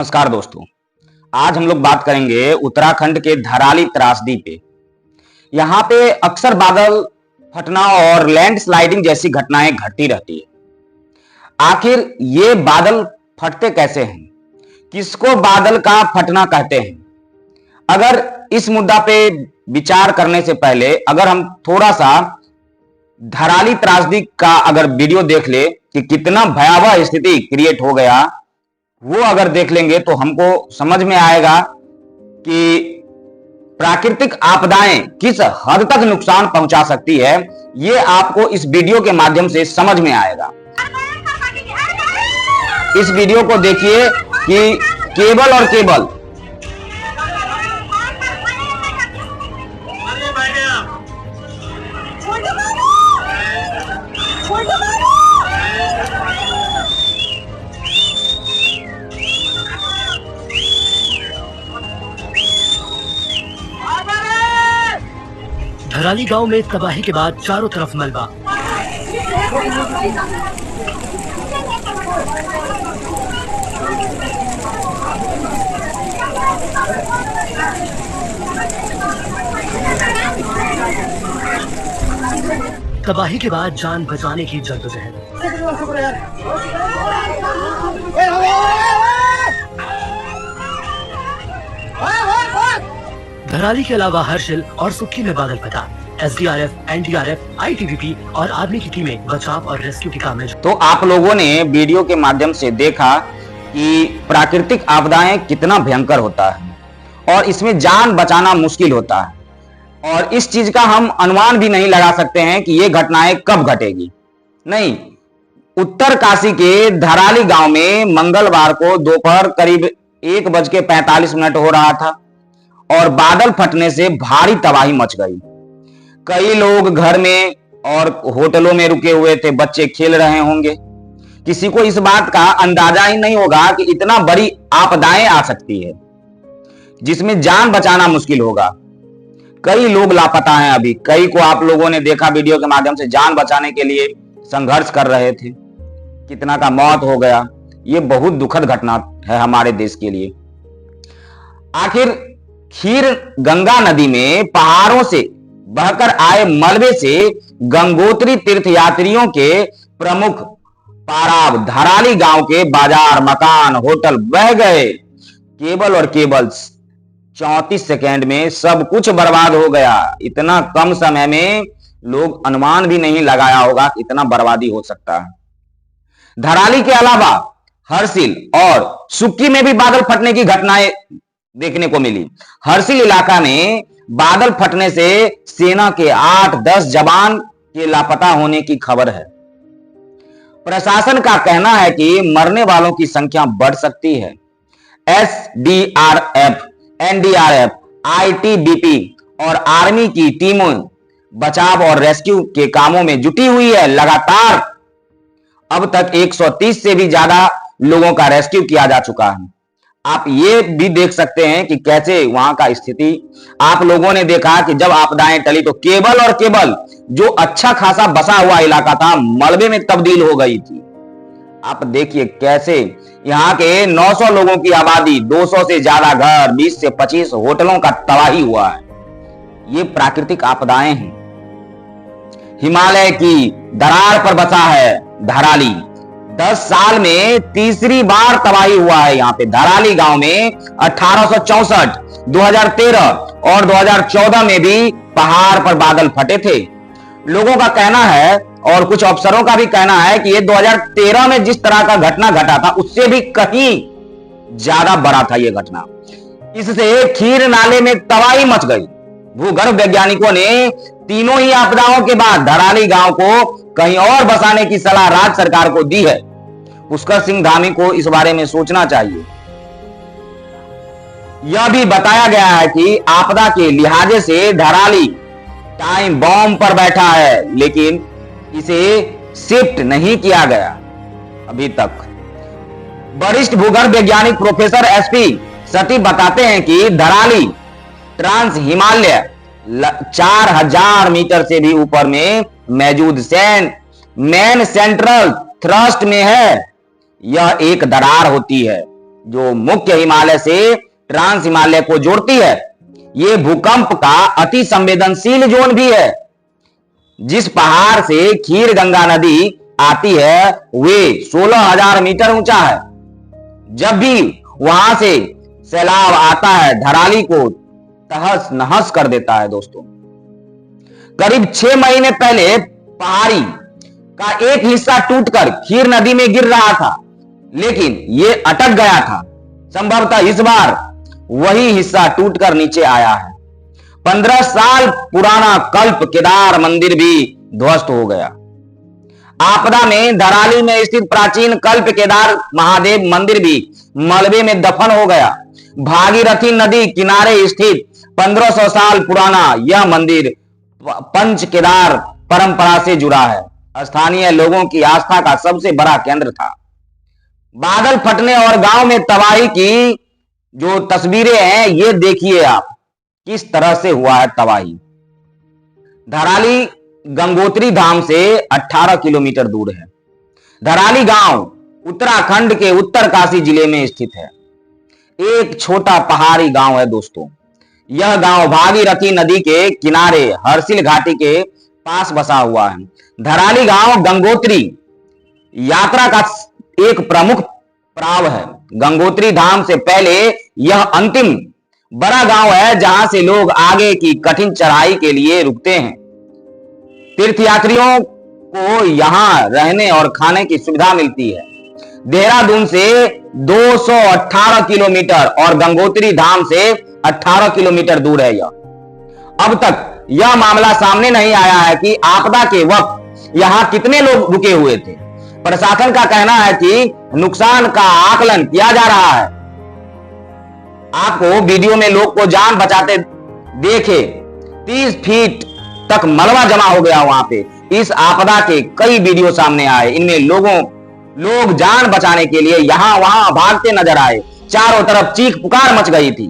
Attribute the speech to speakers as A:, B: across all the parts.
A: नमस्कार दोस्तों। आज हम लोग बात करेंगे उत्तराखंड के धराली त्रासदी पे। यहाँ पे अक्सर बादल फटना और लैंड स्लाइडिंग जैसी घटनाएं घटती रहती है। आखिर ये बादल फटते कैसे हैं? किसको बादल का फटना कहते हैं? अगर इस मुद्दा पे विचार करने से पहले अगर हम थोड़ा सा धराली त्रासदी का अगर वीडियो देख ले कि कितना भयावह स्थिति क्रिएट हो गया, वो अगर देख लेंगे तो हमको समझ में आएगा कि प्राकृतिक आपदाएं किस हद तक नुकसान पहुंचा सकती है। ये आपको इस वीडियो के माध्यम से समझ में आएगा। इस वीडियो को देखिए कि केवल और केवल
B: धराली गांव में तबाही के बाद चारों तरफ मलबा। तबाही के बाद जान बचाने की जद्दोजहद। धराली के अलावा हर्षिल और सुक्की में बादल फटा। एसडीआरएफ, एनडीआरएफ, आईटीबीपी और आर्मी की टीमें बचाव और रेस्क्यू के काम में।
A: तो आप लोगों ने वीडियो के माध्यम से देखा कि प्राकृतिक आपदाएं कितना भयंकर होता है और इसमें जान बचाना मुश्किल होता है और इस चीज का हम अनुमान भी नहीं लगा सकते हैं कि ये घटनाएं कब घटेगी। नहीं, उत्तरकाशी के धराली गांव में मंगलवार को दोपहर करीब 1:45 हो रहा था और बादल फटने से भारी तबाही मच गई। कई लोग घर में और होटलों में रुके हुए थे, बच्चे खेल रहे होंगे। किसी को इस बात का अंदाजा ही नहीं होगा कि इतना बड़ी आपदाएं आ सकती है जिसमें जान बचाना मुश्किल होगा। कई लोग लापता हैं अभी। कई को आप लोगों ने देखा वीडियो के माध्यम से जान बचाने के लिए संघर्ष कर रहे थे। कितना का मौत हो गया। ये बहुत दुखद घटना है हमारे देश के लिए। आखिर खीर गंगा नदी में पहाड़ों से बहकर आए मलबे से गंगोत्री तीर्थयात्रियों के प्रमुख पाराव धराली गांव के बाजार, मकान, होटल बह गए। केवल और केवल 34 सेकेंड में सब कुछ बर्बाद हो गया। इतना कम समय में लोग अनुमान भी नहीं लगाया होगा कि इतना बर्बादी हो सकता है। धराली के अलावा हर्षिल और सुक्की में भी बादल फटने की घटनाएं देखने को मिली। हर्षिल इलाका में बादल फटने से सेना के 8-10 जवान के लापता होने की खबर है। प्रशासन का कहना है कि मरने वालों की संख्या बढ़ सकती है। एसडीआरएफ, एनडीआरएफ, आईटीबीपी और आर्मी की टीमों बचाव और रेस्क्यू के कामों में जुटी हुई है। लगातार अब तक 130 से भी ज्यादा लोगों का रेस्क्यू किया जा चुका है। आप ये भी देख सकते हैं कि कैसे वहां का स्थिति आप लोगों ने देखा कि जब आपदाएं टली तो केवल और केवल जो अच्छा खासा बसा हुआ इलाका था मलबे में तब्दील हो गई थी। आप देखिए कैसे यहाँ के 900 लोगों की आबादी, 200 से ज्यादा घर, 20 से 25 होटलों का तबाही हुआ है। ये प्राकृतिक आपदाएं हैं। हिमालय की दरार पर बसा है धराली। 10 साल में तीसरी बार तबाही हुआ है यहाँ पे। धराली गांव में 1864, 2013 और 2014 में भी पहाड़ पर बादल फटे थे। लोगों का कहना है और कुछ अफसरों का भी कहना है कि ये 2013 में जिस तरह का घटना घटा था उससे भी कहीं ज्यादा बड़ा था ये घटना। इससे खीर नाले में तबाही मच गई। भूगर्भ वैज्ञानिकों ने तीनों ही आपदाओं के बाद धराली गांव को कहीं और बसाने की सलाह राज्य सरकार को दी है। पुष्कर सिंह धामी को इस बारे में सोचना चाहिए। यह भी बताया गया है कि आपदा के लिहाजे से धराली टाइम बॉम्ब पर बैठा है, लेकिन इसे शिफ्ट नहीं किया गया अभी तक। वरिष्ठ भूगर्भ वैज्ञानिक प्रोफेसर एसपी सती बताते हैं कि धराली ट्रांस हिमालय 4000 मीटर से भी ऊपर में मौजूद मेन सेंट्रल थ्रस्ट में है। यह एक दरार होती है जो मुख्य हिमालय से ट्रांस हिमालय को जोड़ती है, ये भूकंप का अति संवेदनशील जोन भी है। जिस पहाड़ से खीर गंगा नदी आती है वे 16,000 मीटर ऊंचा है। जब भी वहां से सैलाब आता है धराली को तहस नहस कर देता है। दोस्तों, करीब 6 महीने पहले पहाड़ी का एक हिस्सा टूटकर खीर नदी में गिर रहा था, लेकिन यह अटक गया था। संभवतः इस बार वही हिस्सा टूटकर नीचे आया है। 15 साल पुराना कल्प केदार मंदिर भी ध्वस्त हो गया। आपदा में धराली में स्थित प्राचीन कल्प केदार महादेव मंदिर भी मलबे में दफन हो गया। भागीरथी नदी किनारे स्थित 1500 साल पुराना यह मंदिर पंच केदार परंपरा से जुड़ा है। स्थानीय लोगों की आस्था का सबसे बड़ा केंद्र था। बादल फटने और गांव में तबाही की जो तस्वीरें हैं, ये देखिए आप किस तरह से हुआ है तबाही। धराली गंगोत्री धाम से 18 किलोमीटर दूर है। धराली गांव उत्तराखंड के उत्तरकाशी जिले में स्थित है। एक छोटा पहाड़ी गांव है। दोस्तों, यह गांव भागीरथी नदी के किनारे हर्षिल घाटी के पास बसा हुआ है। धराली गांव गंगोत्री यात्रा का एक प्रमुख पड़ाव है। गंगोत्री धाम से पहले यह अंतिम बड़ा गांव है जहां से लोग आगे की कठिन चढ़ाई के लिए रुकते हैं। तीर्थयात्रियों को यहां रहने और खाने की सुविधा मिलती है। देहरादून से 218 किलोमीटर और गंगोत्री धाम से 18 किलोमीटर दूर है यह। अब तक यह मामला सामने नहीं आया है कि आपदा के वक्त यहां कितने लोग रुके हुए थे। प्रशासन का कहना है कि नुकसान का आकलन किया जा रहा है। आपको वीडियो में लोग को जान बचाते देखे। 30 फीट तक मलबा जमा हो गया वहां पे। इस आपदा के कई वीडियो सामने आए। इनमें लोग जान बचाने के लिए यहां वहां भागते नजर आए। चारों तरफ चीख पुकार मच गई थी।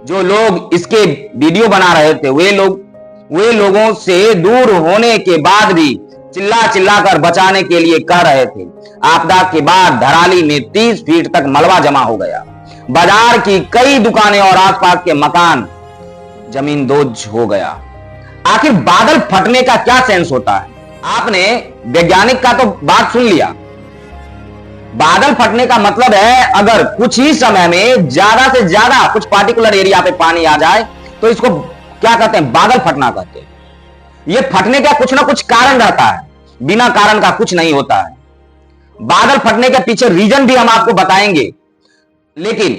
A: जो लोग इसके वीडियो बना रहे थे वे लोगों से दूर होने के बाद भी चिल्ला कर बचाने के लिए कह रहे थे। आपदा के बाद धराली में 30 फीट तक मलबा जमा हो गया। बाजार की कई दुकानें और आसपास के मकान जमींदोज हो गया। आखिर बादल फटने का क्या सेंस होता है? आपने वैज्ञानिक का तो बात सुन लिया। बादल फटने का मतलब है अगर कुछ ही समय में ज्यादा से ज्यादा कुछ पार्टिकुलर एरिया पे पानी आ जाए तो इसको क्या कहते हैं? बादल फटना कहते हैं। यह फटने का कुछ ना कुछ कारण रहता है, बिना कारण का कुछ नहीं होता है। बादल फटने के पीछे रीजन भी हम आपको बताएंगे, लेकिन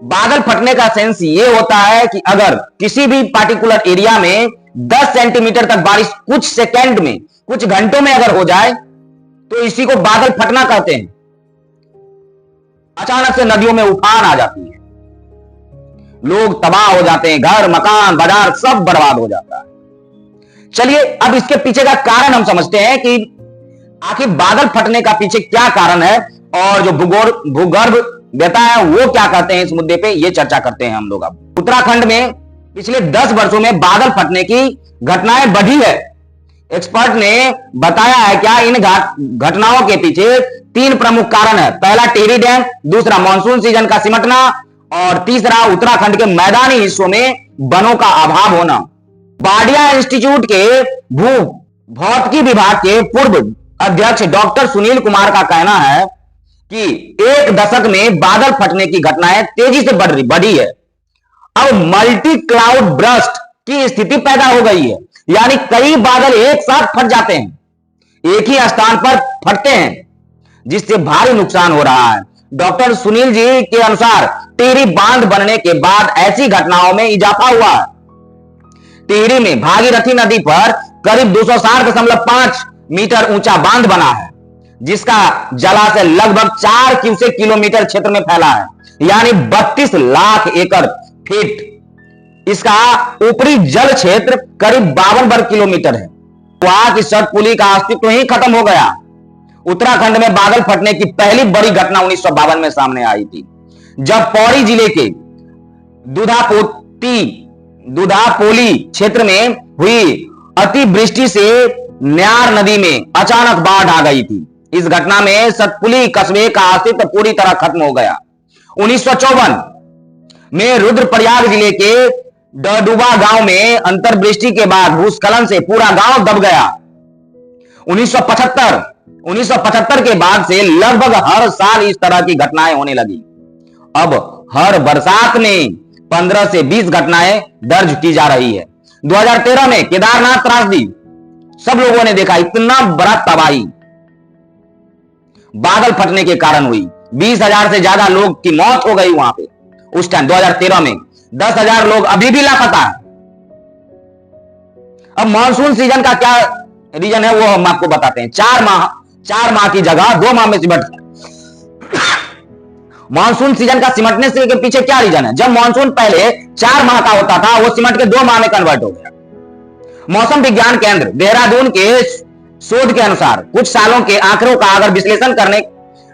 A: बादल फटने का सेंस यह होता है कि अगर किसी भी पार्टिकुलर एरिया में 10 सेंटीमीटर तक बारिश कुछ सेकंड में, कुछ घंटों में अगर हो जाए तो इसी को बादल फटना कहते हैं। अचानक से नदियों में उफान आ जाती है, लोग तबाह हो जाते हैं, घर मकान बाजार सब बर्बाद हो जाता है। चलिए अब इसके पीछे का कारण हम समझते हैं कि आखिर बादल फटने का पीछे क्या कारण है और जो भूगर्भ देता है वो क्या कहते हैं। इस मुद्दे पे ये चर्चा करते हैं हम लोग। अब उत्तराखंड में पिछले 10 वर्षों में बादल फटने की घटनाएं बढ़ी है। एक्सपर्ट ने बताया है क्या इन घटनाओं के पीछे 3 प्रमुख कारण है। पहला टिहरी डैम, दूसरा मानसून सीजन का सिमटना और तीसरा उत्तराखंड के मैदानी हिस्सों में वनों का अभाव होना। बाडिया इंस्टीट्यूट के भू भौतिकी विभाग के पूर्व अध्यक्ष डॉक्टर सुनील कुमार का कहना है कि 1 दशक में बादल फटने की घटनाएं तेजी से बढ़ी है। अब मल्टी क्लाउड ब्रस्ट की स्थिति पैदा हो गई है, यानी कई बादल एक साथ फट जाते हैं, एक ही स्थान पर फटते हैं, जिससे भारी नुकसान हो रहा है। डॉक्टर सुनील जी के अनुसार टिहरी बांध बनने के बाद ऐसी घटनाओं में इजाफा हुआ है। टिहरी में भागीरथी नदी पर करीब 260.5 मीटर ऊंचा बांध बना है, जिसका जलाशय लगभग 4 क्यूसेक किलोमीटर क्षेत्र में फैला है, यानी 32 लाख एकड़ फीट। इसका ऊपरी जल क्षेत्र करीब 52 वर्ग किलोमीटर है। वहां की सतपुली का अस्तित्व ही खत्म हो गया। उत्तराखंड में बादल फटने की पहली बड़ी घटना 1952 में सामने आई थी, जब पौड़ी जिले के दुधापोली क्षेत्र में हुई अतिवृष्टि से न्यार नदी में अचानक बाढ़ आ गई थी। इस घटना में सतपुली कस्बे का अस्तित्व पूरी तरह खत्म हो गया। 1954 में रुद्रप्रयाग जिले के डडुबा गांव में अंतर्वृष्टि के बाद भूस्खलन से पूरा गांव दब गया। 1975 के बाद से लगभग हर साल इस तरह की घटनाएं होने लगी। अब हर बरसात में 15 से 20 घटनाएं दर्ज की जा रही है। 2013 में केदारनाथ त्रासदी, सब लोगों ने देखा, इतना बड़ा तबाही बादल फटने के कारण हुई। 20,000 से ज्यादा लोग की मौत हो गई वहां पे उस टाइम 2013 में। 10,000 लोग अभी भी लापता है। अब मॉनसून सीजन का क्या रीजन है वो हम आपको बताते हैं। 4 माह की जगह 2 माह में सिमट, मॉनसून सीजन का सिमटने से के पीछे क्या रीजन है? जब मॉनसून पहले 4 माह का होता था, वो सिमट के 2 माह में कन्वर्ट हो गया। मौसम विज्ञान केंद्र देहरादून के शोध के अनुसार कुछ सालों के आंकड़ों का अगर विश्लेषण करने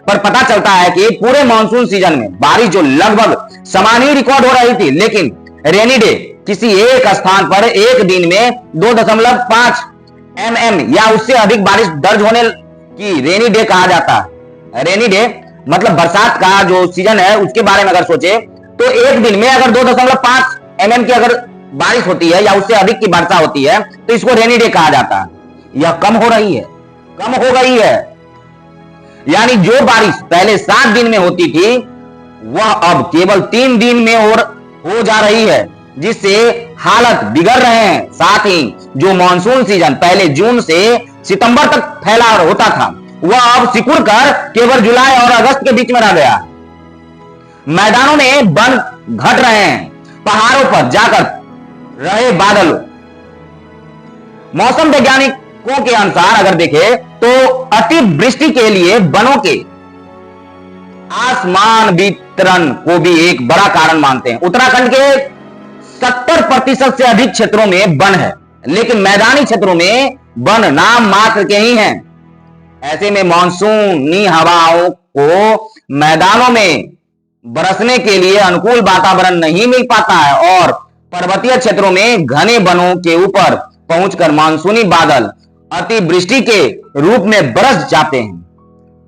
A: पर पता चलता है कि पूरे मॉनसून सीजन में बारिश जो लगभग समान ही रिकॉर्ड हो रही थी, लेकिन रेनी डे किसी एक स्थान पर एक दिन में 2.5 mm या उससे अधिक बारिश दर्ज होने की रेनी डे कहा जाता है। रेनी डे मतलब बरसात का जो सीजन है उसके बारे में अगर सोचे तो एक दिन में अगर 2.5 mm की अगर बारिश होती है या उससे अधिक की वर्षा होती है तो इसको रेनी डे कहा जाता है। यह कम हो रही है, कम हो गई है। यानी जो बारिश पहले 7 दिन में होती थी वह अब केवल 3 दिन में हो जा रही है, जिससे हालत बिगड़ रहे हैं। साथ ही जो मॉनसून सीजन पहले जून से सितंबर तक फैला होता था वह अब सिकुड़ कर केवल जुलाई और अगस्त के बीच में रह गया। मैदानों में वन घट रहे हैं, पहाड़ों पर जाकर रहे बादल। मौसम वैज्ञानिकों के अनुसार अगर देखें तो अतिवृष्टि के लिए वनों के आसमान वितरण को भी एक बड़ा कारण मानते हैं। उत्तराखंड के 70% से अधिक क्षेत्रों में वन है, लेकिन मैदानी क्षेत्रों में वन नाम मात्र के ही हैं। ऐसे में मानसूनी हवाओं को मैदानों में बरसने के लिए अनुकूल वातावरण नहीं मिल पाता है और पर्वतीय क्षेत्रों में घने वनों के ऊपर पहुंचकर मानसूनी बादल अतिवृष्टि के रूप में बरस जाते हैं।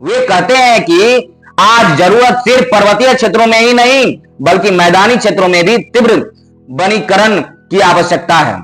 A: वे कहते हैं कि आज जरूरत सिर्फ पर्वतीय क्षेत्रों में ही नहीं बल्कि मैदानी क्षेत्रों में भी तीव्र वनीकरण की आवश्यकता है।